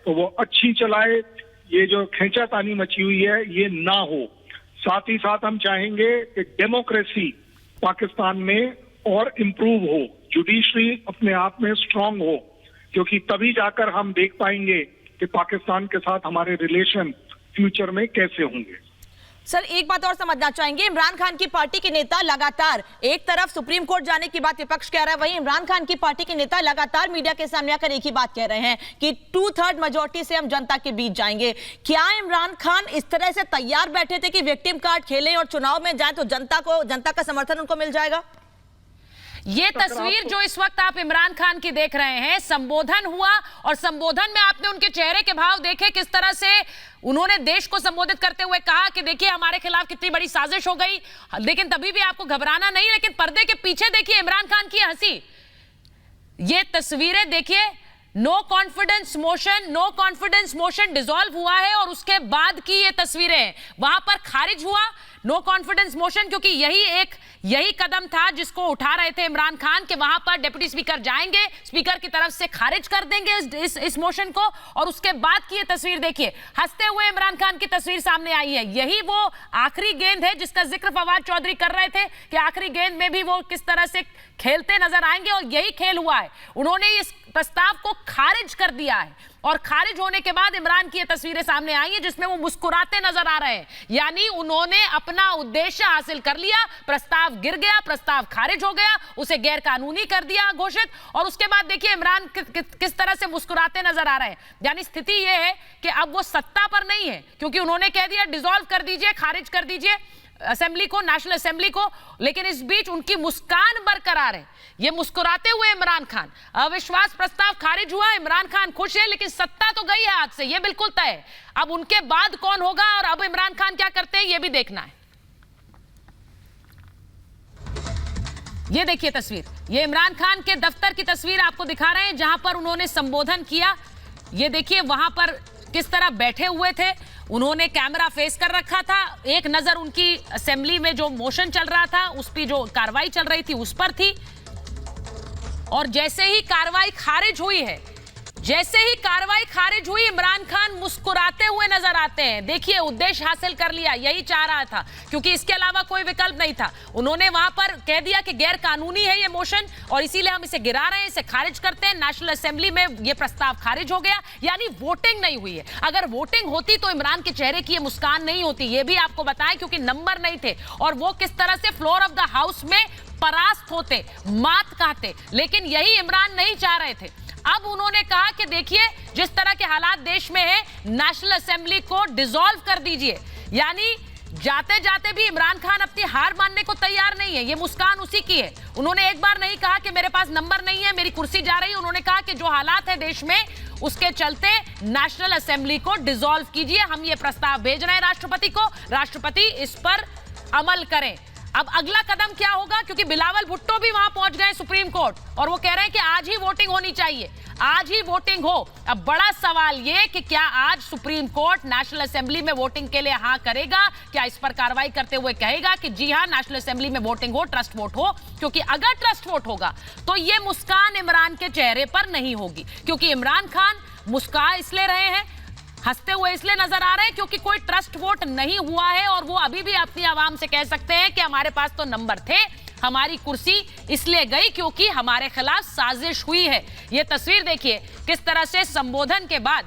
तो वो अच्छी चलाए, ये जो खींचातानी मची हुई है ये ना हो। साथ ही साथ हम चाहेंगे कि डेमोक्रेसी पाकिस्तान में और इम्प्रूव हो, जुडिशरी अपने आप में स्ट्रांग हो, क्योंकि तभी जाकर हम देख पाएंगे कि पाकिस्तान के साथ हमारे रिलेशन फ्यूचर में कैसे होंगे। सर, एक बात और समझना चाहेंगे, इमरान खान की पार्टी के नेता लगातार एक तरफ सुप्रीम कोर्ट जाने की बात विपक्ष कह रहा है, वहीं इमरान खान की पार्टी के नेता लगातार मीडिया के सामने आकर एक ही बात कह रहे हैं कि 2/3 मेजोरिटी से हम जनता के बीच जाएंगे। क्या इमरान खान इस तरह से तैयार बैठे थे कि विक्टिम कार्ड खेलें और चुनाव में जाए तो जनता का समर्थन उनको मिल जाएगा? ये तस्वीर जो इस वक्त आप इमरान खान की देख रहे हैं, संबोधन हुआ और संबोधन में आपने उनके चेहरे के भाव देखे, किस तरह से उन्होंने देश को संबोधित करते हुए कहा कि देखिए हमारे खिलाफ कितनी बड़ी साजिश हो गई, लेकिन तभी भी आपको घबराना नहीं। लेकिन पर्दे के पीछे देखिए इमरान खान की हंसी, ये तस्वीरें देखिए। नो कॉन्फिडेंस मोशन डिसॉल्व हुआ है और उसके बाद की ये तस्वीरें, वहां पर खारिज हुआ नो कॉन्फिडेंस मोशन, क्योंकि यही कदम था जिसको उठा रहे थे इमरान खान कि वहां पर डिप्टी स्पीकर जाएंगे, स्पीकर की तरफ से खारिज कर देंगे इस मोशन को। और उसके बाद की ये तस्वीर देखिए, हंसते हुए इमरान खान की तस्वीर सामने आई है। यही वो आखिरी गेंद है जिसका जिक्र फवाद चौधरी कर रहे थे कि आखिरी गेंद में भी वो किस तरह से खेलते नजर आएंगे, और यही खेल हुआ है। उन्होंने इस प्रस्ताव को खारिज कर दिया है और खारिज होने के बाद इमरान की ये तस्वीरें सामने आई हैं जिसमें वो मुस्कुराते नजर आ रहे हैं, यानी उन्होंने अपना उद्देश्य हासिल कर लिया। प्रस्ताव गिर गया, प्रस्ताव खारिज हो गया, उसे गैर कानूनी कर दिया घोषित, और उसके बाद देखिए इमरान किस तरह से मुस्कुराते नजर आ रहे हैं। यानी स्थिति यह है कि अब वो सत्ता पर नहीं है, क्योंकि उन्होंने कह दिया डिसॉल्व कर दीजिए, खारिज कर दीजिए असेंबली को, नेशनल असेंबली को, लेकिन इस बीच उनकी मुस्कान बरकरार है। ये मुस्कुराते हुए इमरान खान, अविश्वास प्रस्ताव खारिज हुआ, इमरान खान खुश है, लेकिन सत्ता तो गई है हाथ से, ये बिल्कुल तय है। अब उनके बाद कौन होगा और अब इमरान खान क्या करते हैं ये भी देखना है। ये देखिए तस्वीर, ये इमरान खान के दफ्तर की तस्वीर आपको दिखा रहे हैं जहां पर उन्होंने संबोधन किया। ये देखिए वहां पर किस तरह बैठे हुए थे, उन्होंने कैमरा फेस कर रखा था, एक नजर उनकी असेंबली में जो मोशन चल रहा था, उस पर जो कार्रवाई चल रही थी उस पर थी। और जैसे ही कार्रवाई खारिज हुई है, इमरान खान मुस्कुराते हुए नजर आते हैं। देखिए उद्देश्य हासिल कर लिया, यही चाह रहा था, क्योंकि इसके अलावा कोई विकल्प नहीं था। उन्होंने वहां पर कह दिया कि गैर कानूनी है ये मोशन और इसीलिए हम इसे गिरा रहे हैं, इसे खारिज करते हैं। नेशनल असेंबली में ये प्रस्ताव खारिज हो गया, यानी वोटिंग नहीं हुई है। अगर वोटिंग होती तो इमरान के चेहरे की ये मुस्कान नहीं होती, ये भी आपको बताएं, क्योंकि नंबर नहीं थे और वो किस तरह से फ्लोर ऑफ द हाउस में परास्त होते, मात खाते, लेकिन यही इमरान नहीं चाह रहे थे। अब उन्होंने कहा कि देखिए जिस तरह के हालात देश में है, नेशनल असेंबली को डिसॉल्व कर दीजिए। यानी जाते जाते भी इमरान खान अपनी हार मानने को तैयार नहीं है, ये मुस्कान उसी की है। उन्होंने एक बार नहीं कहा कि मेरे पास नंबर नहीं है, मेरी कुर्सी जा रही है। उन्होंने कहा कि जो हालात है देश में उसके चलते नेशनल असेंबली को डिसॉल्व कीजिए, हम ये प्रस्ताव भेज रहे हैं राष्ट्रपति को, राष्ट्रपति इस पर अमल करें। अब अगला कदम क्या होगा, क्योंकि बिलावल भुट्टो भी वहां पहुंच गए सुप्रीम कोर्ट और वो कह रहे हैं कि आज ही वोटिंग होनी चाहिए, आज ही वोटिंग हो। अब बड़ा सवाल ये कि क्या आज सुप्रीम कोर्ट नेशनल असेंबली में वोटिंग के लिए हाँ करेगा, क्या इस पर कार्रवाई करते हुए कहेगा कि जी हाँ नेशनल असेंबली में वोटिंग हो, ट्रस्ट वोट हो। क्योंकि अगर ट्रस्ट वोट होगा तो ये मुस्कान इमरान के चेहरे पर नहीं होगी, क्योंकि इमरान खान मुस्कुरा इसलिए रहे हैं, हंसते हुए इसलिए नजर आ रहे हैं क्योंकि कोई ट्रस्ट वोट नहीं हुआ है और वो अभी भी अपनी आवाम से कह सकते हैं कि हमारे पास तो नंबर थे, हमारी कुर्सी इसलिए गई क्योंकि हमारे खिलाफ साजिश हुई है। ये तस्वीर देखिए किस तरह से संबोधन के बाद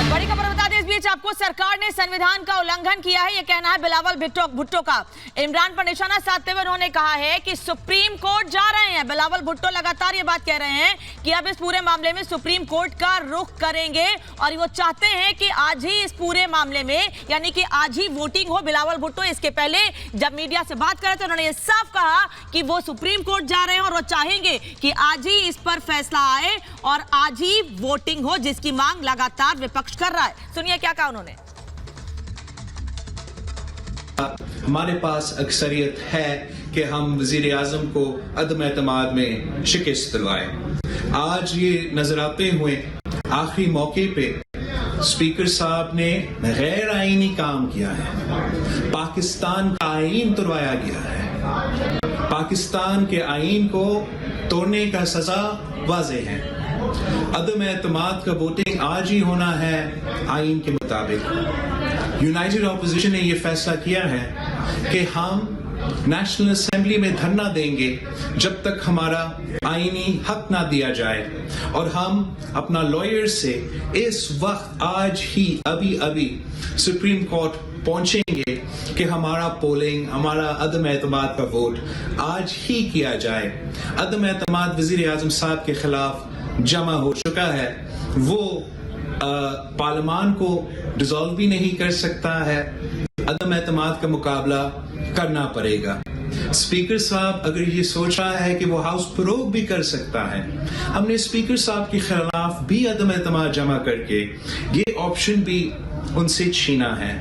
बड़ी खबर बता दें, इस बीच आपको सरकार ने संविधान का उल्लंघन किया है, यह कहना है बिलावल भुट्टो का। इमरान पर निशाना साधते हुए उन्होंने कहा है कि सुप्रीम कोर्ट जा रहे हैं। बिलावल भुट्टो लगातार ये बात कह रहे हैं कि अब इस पूरे मामले में सुप्रीम कोर्ट का रुख करेंगे और वो चाहते हैं कि आज ही इस पूरे मामले में, यानी कि आज ही वोटिंग हो। बिलावल भुट्टो इसके पहले जब मीडिया से बात कर रहे थे उन्होंने ये साफ कहा कि वो सुप्रीम कोर्ट जा रहे हैं और वो चाहेंगे कि आज ही इस पर फैसला आए और आज ही वोटिंग हो, जिसकी मांग लगातार विपक्ष कर रहा है। सुनिए क्या कहा उन्होंने। हमारे पास अक्सरियत है कि हम वजीर आजम को अदम एतमाद में शिकस्त दिलवाएं। आज ये नजर आते हुए आखिरी मौके पे स्पीकर साहब ने गैर आईनी काम किया है, पाकिस्तान का आईन तुड़वाया गया है, पाकिस्तान के आईन को तोड़ने का सजा वाज़ेह है। अदम एतमाद का वोटिंग आज ही होना है आइन के मुताबिक। यूनाइटेड ऑपोजिशन ने यह फैसला किया है कि हम नेशनल असेंबली में धरना देंगे जब तक हमारा आईनी हक ना दिया जाए, और हम अपना लॉयर से इस वक्त आज ही अभी सुप्रीम कोर्ट पहुंचेंगे कि हमारा पोलिंग, हमारा अदम एतमाद का वोट आज ही किया जाए। अदम एतमाद वजीर आजम साहब के खिलाफ जमा हो चुका है, वो पार्लियामान को डिसॉल्व भी नहीं कर सकता है। अदम एतमाद का मुकाबला करना पड़ेगा। स्पीकर साहब अगर ये सोच रहा है कि वो हाउस प्रोग भी कर सकता है, हमने स्पीकर साहब के खिलाफ भी अदम एतमाद जमा करके ये ऑप्शन भी उनसे छीना है।